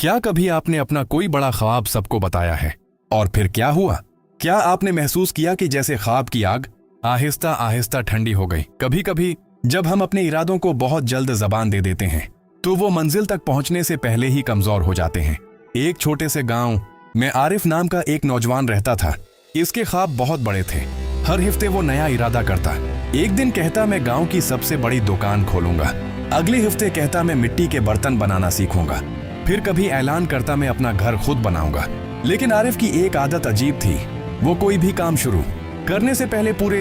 क्या कभी आपने अपना कोई बड़ा ख्वाब सबको बताया है और फिर क्या हुआ? क्या आपने महसूस किया कि जैसे ख्वाब की आग आहिस्ता आहिस्ता ठंडी हो गई? कभी कभी जब हम अपने इरादों को बहुत जल्द जबान दे देते हैं तो वो मंजिल तक पहुंचने से पहले ही कमजोर हो जाते हैं। एक छोटे से गांव में आरिफ नाम का एक नौजवान रहता था। इसके ख्वाब बहुत बड़े थे। हर हफ्ते वो नया इरादा करता। एक दिन कहता मैं गांव की सबसे बड़ी दुकान खोलूंगा, अगले हफ्ते कहता मैं मिट्टी के बर्तन बनाना सीखूंगा, फिर कभी ऐलान करता मैं अपना घर खुद बनाऊंगा। लेकिन आरिफ की एक आदत अजीब थी, वो कोई भी काम शुरू करने से पहले पूरे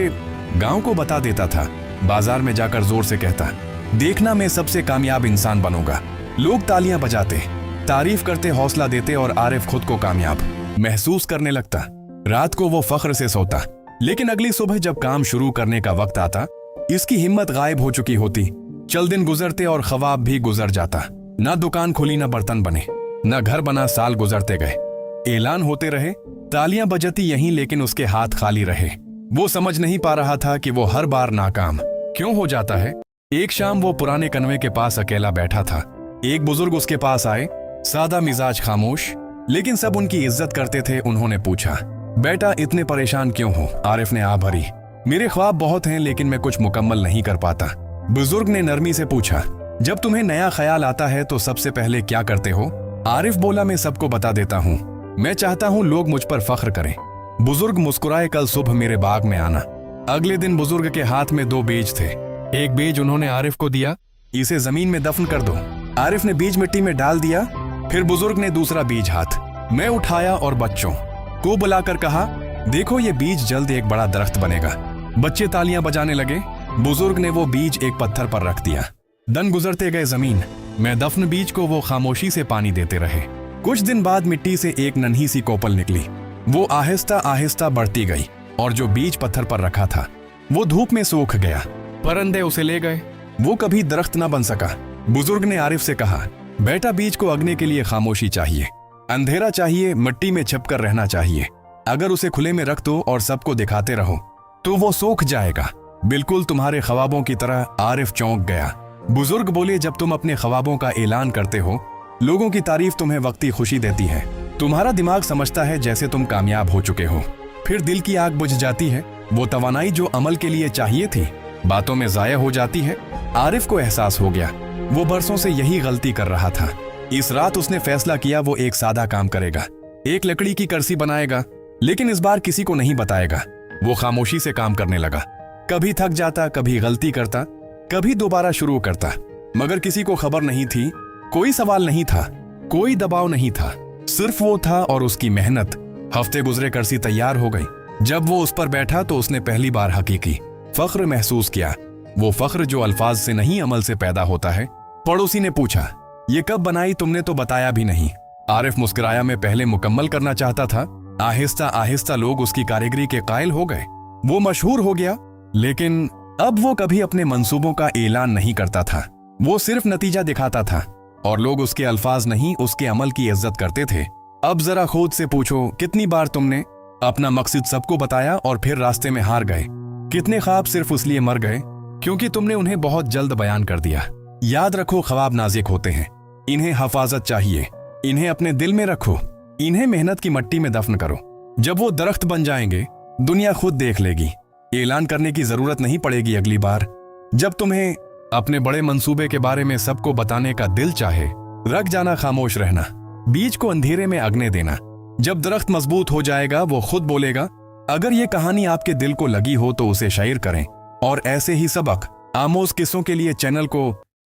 गांव को बता देता था। बाजार में जाकर जोर से कहता, देखना मैं सबसे कामयाब इंसान बनूंगा। लोग तालियां बजाते, तारीफ करते, हौसला देते और आरिफ खुद को कामयाब महसूस करने लगता। रात को वो फख्र से सोता, लेकिन अगली सुबह जब काम शुरू करने का वक्त आता इसकी हिम्मत गायब हो चुकी होती। चल दिन गुजरते और ख्वाब भी गुजर जाता। ना दुकान खुली, ना बर्तन बने, ना घर बना। साल गुजरते गए, ऐलान होते रहे, तालियां बजती यहीं, लेकिन उसके हाथ खाली रहे। वो समझ नहीं पा रहा था कि वो हर बार नाकाम क्यों हो जाता है। एक शाम वो पुराने कनवे के पास अकेला बैठा था। एक बुजुर्ग उसके पास आए, सादा मिजाज, खामोश, लेकिन सब उनकी इज्जत करते थे। उन्होंने पूछा, बेटा इतने परेशान क्यों हो? आरिफ ने आ भरी, मेरे ख्वाब बहुत हैं लेकिन मैं कुछ मुकम्मल नहीं कर पाता। बुजुर्ग ने नरमी से पूछा, जब तुम्हें नया ख्याल आता है तो सबसे पहले क्या करते हो? आरिफ बोला, मैं सबको बता देता हूँ, मैं चाहता हूँ लोग मुझ पर फख्र करें। बुजुर्ग मुस्कुराए, कल सुबह मेरे बाग में आना। अगले दिन बुजुर्ग के हाथ में 2 बीज थे। एक बीज उन्होंने आरिफ को दिया, इसे जमीन में दफन कर दो। आरिफ ने बीज मिट्टी में डाल दिया। फिर बुजुर्ग ने दूसरा बीज हाथ में उठाया और बच्चों को बुलाकर कहा, देखो ये बीज जल्द एक बड़ा दरख्त बनेगा। बच्चे तालियां बजाने लगे। बुजुर्ग ने वो बीज एक पत्थर पर रख दिया। दिन गुजरते गए, जमीन में दफन बीज को वो खामोशी से पानी देते रहे। कुछ दिन बाद मिट्टी से एक नन्ही सी कोपल निकली। वो आहिस्ता आहिस्ता बढ़ती गई और जो बीज पत्थर पर रखा था वो धूप में सूख गया। परिंदे उसे ले गए, वो कभी दरख्त न बन सका। बुजुर्ग ने आरिफ से कहा, बेटा बीज को उगने के लिए खामोशी चाहिए, अंधेरा चाहिए, मिट्टी में छिपकर रहना चाहिए। अगर उसे खुले में रख दो और सबको दिखाते रहो तो वो सूख जाएगा, बिल्कुल तुम्हारे ख्वाबों की तरह। आरिफ चौंक गया। बुजुर्ग बोले, जब तुम अपने ख्वाबों का ऐलान करते हो लोगों की तारीफ तुम्हें वक्ती खुशी देती है। तुम्हारा दिमाग समझता है जैसे तुम कामयाब हो चुके हो, फिर दिल की आग बुझ जाती है। वो तवानाई जो अमल के लिए चाहिए थी बातों में जाया हो जाती है। आरिफ को एहसास हो गया वो बरसों से यही गलती कर रहा था। इस रात उसने फैसला किया वो एक सादा काम करेगा, एक लकड़ी की कुर्सी बनाएगा, लेकिन इस बार किसी को नहीं बताएगा। वो खामोशी से काम करने लगा, कभी थक जाता, कभी गलती करता, कभी दोबारा शुरू करता, मगर किसी को खबर नहीं थी। कोई सवाल नहीं था, कोई दबाव नहीं था, सिर्फ वो था और उसकी मेहनत। हफ्ते गुजरे, कुर्सी तैयार हो गई। जब वो उस पर बैठा तो उसने पहली बार हकीकी फख्र महसूस किया, वो फख्र जो अल्फाज से नहीं अमल से पैदा होता है। पड़ोसी ने पूछा, ये कब बनाई? तुमने तो बताया भी नहीं। आरिफ मुस्कुराया, मैं पहले मुकम्मल करना चाहता था। आहिस्ता आहिस्ता लोग उसकी कारीगरी के कायल हो गए। वो मशहूर हो गया, लेकिन अब वो कभी अपने मंसूबों का ऐलान नहीं करता था। वो सिर्फ नतीजा दिखाता था और लोग उसके अल्फाज नहीं उसके अमल की इज्जत करते थे। अब जरा खुद से पूछो, कितनी बार तुमने अपना मकसद सबको बताया और फिर रास्ते में हार गए? कितने ख्वाब सिर्फ इसलिए मर गए क्योंकि तुमने उन्हें बहुत जल्द बयान कर दिया? याद रखो, ख्वाब नाजुक होते हैं, इन्हें हिफाजत चाहिए, इन्हें अपने दिल में रखो, इन्हें मेहनत की मिट्टी में दफन करो। जब वो दरख्त बन जाएंगे दुनिया खुद देख लेगी। ऐलान करने की जरूरत नहीं पड़ेगी अगली बार। जब तुम्हें अपने बड़े मंसूबे के बारे में सबको बताने का दिल चाहे, रख जाना, खामोश रहना, बीज को अंधेरे में अगने देना। जब दरख्त मजबूत हो जाएगा वो खुद बोलेगा। अगर ये कहानी आपके दिल को लगी हो तो उसे शेयर करें और ऐसे ही सबक आमोज किस्सों के लिए चैनल को